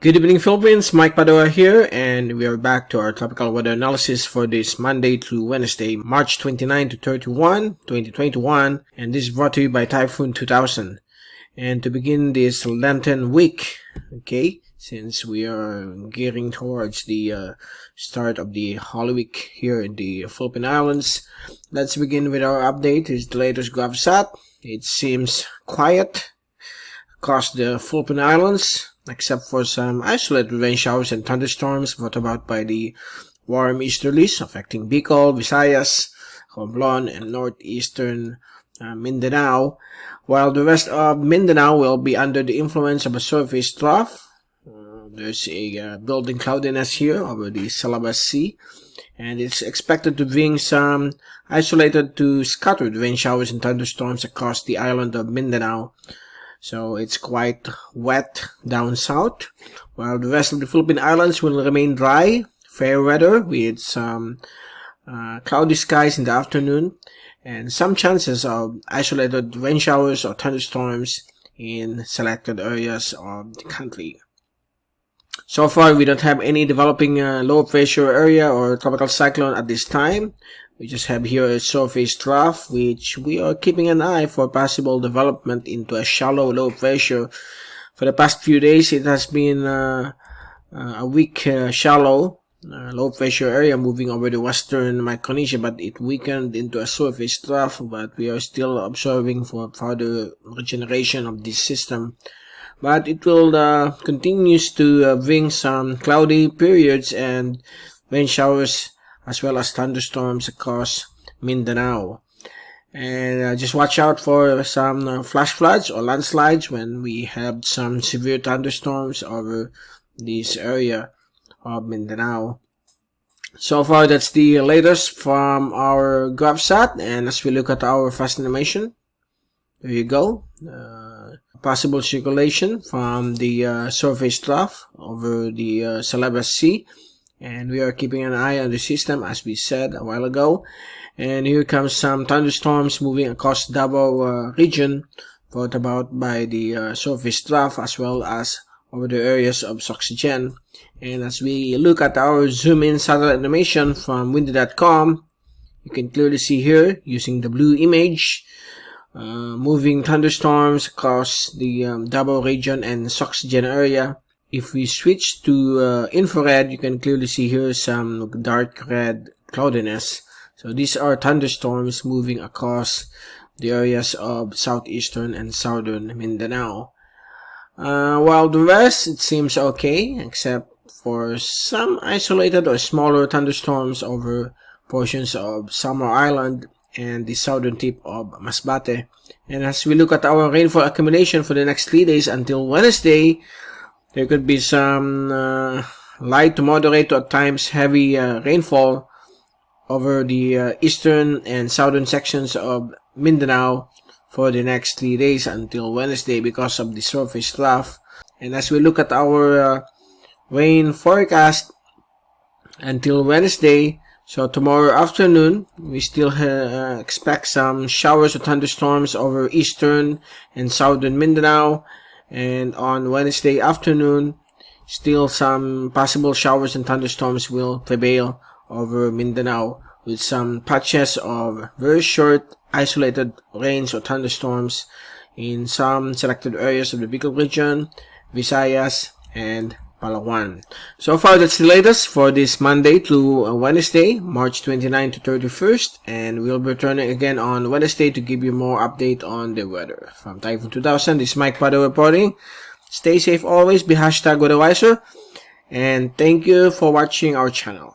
Good evening, Philippines. Mike Padua here, and we are back to our tropical weather analysis for this Monday through Wednesday, March 29 to 31, 2021, and this is brought to you by Typhoon 2000. And to begin this Lenten week, okay, since we are gearing towards the start of the Holy Week here in the Philippine Islands, let's begin with our update. Here's the latest GovSat. It seems quiet across the Philippine Islands, except for some isolated rain showers and thunderstorms brought about by the warm easterlies affecting Bicol, Visayas, Romblon, and northeastern Mindanao, while the rest of Mindanao will be under the influence of a surface trough. There's a building cloudiness here over the Salabas Sea, and it's expected to bring some isolated to scattered rain showers and thunderstorms across the island of Mindanao. So it's quite wet down south, while the rest of the Philippine Islands will remain dry, fair weather with some cloudy skies in the afternoon and some chances of isolated rain showers or thunderstorms in selected areas of the country. So far, we don't have any developing low pressure area or tropical cyclone at this time. We just have here a surface trough, which we are keeping an eye for possible development into a shallow low pressure. For the past few days, it has been a weak shallow low pressure area moving over the western Micronesia, but it weakened into a surface trough. But we are still observing for further regeneration of this system. But it will continues to bring some cloudy periods and rain showers as well as thunderstorms across Mindanao. And just watch out for some flash floods or landslides when we have some severe thunderstorms over this area of Mindanao. So far, that's the latest from our GovSat, and as we look at our fast animation, there you go. Possible circulation from the surface trough over the Salabas Sea. And we are keeping an eye on the system, as we said a while ago. And here comes some thunderstorms moving across Davao region, brought about by the surface trough as well as over the areas of Soxygen. And as we look at our zoom-in satellite animation from windy.com, you can clearly see here, using the blue image, moving thunderstorms across the Davao region and Soxygen area. If we switch to infrared, you can clearly see here some dark red cloudiness. So these are thunderstorms moving across the areas of southeastern and southern Mindanao. While the rest, it seems okay, except for some isolated or smaller thunderstorms over portions of Samar Island and the southern tip of Masbate. And as we look at our rainfall accumulation for the next 3 days until Wednesday, there could be some light to moderate to at times heavy rainfall over the eastern and southern sections of Mindanao for the next 3 days until Wednesday because of the surface trough. And as we look at our rain forecast until Wednesday, so tomorrow afternoon, we still expect some showers or thunderstorms over eastern and southern Mindanao. And on Wednesday afternoon, still some possible showers and thunderstorms will prevail over Mindanao, with some patches of very short isolated rains or thunderstorms in some selected areas of the Bicol region, Visayas, and Palawan. So far, that's the latest for this Monday to Wednesday, March 29 to 31st, and we'll be returning again on Wednesday to give you more update on the weather. From Typhoon 2000, this is Mike Padua reporting. Stay safe always, be #weatherwiser, and thank you for watching our channel.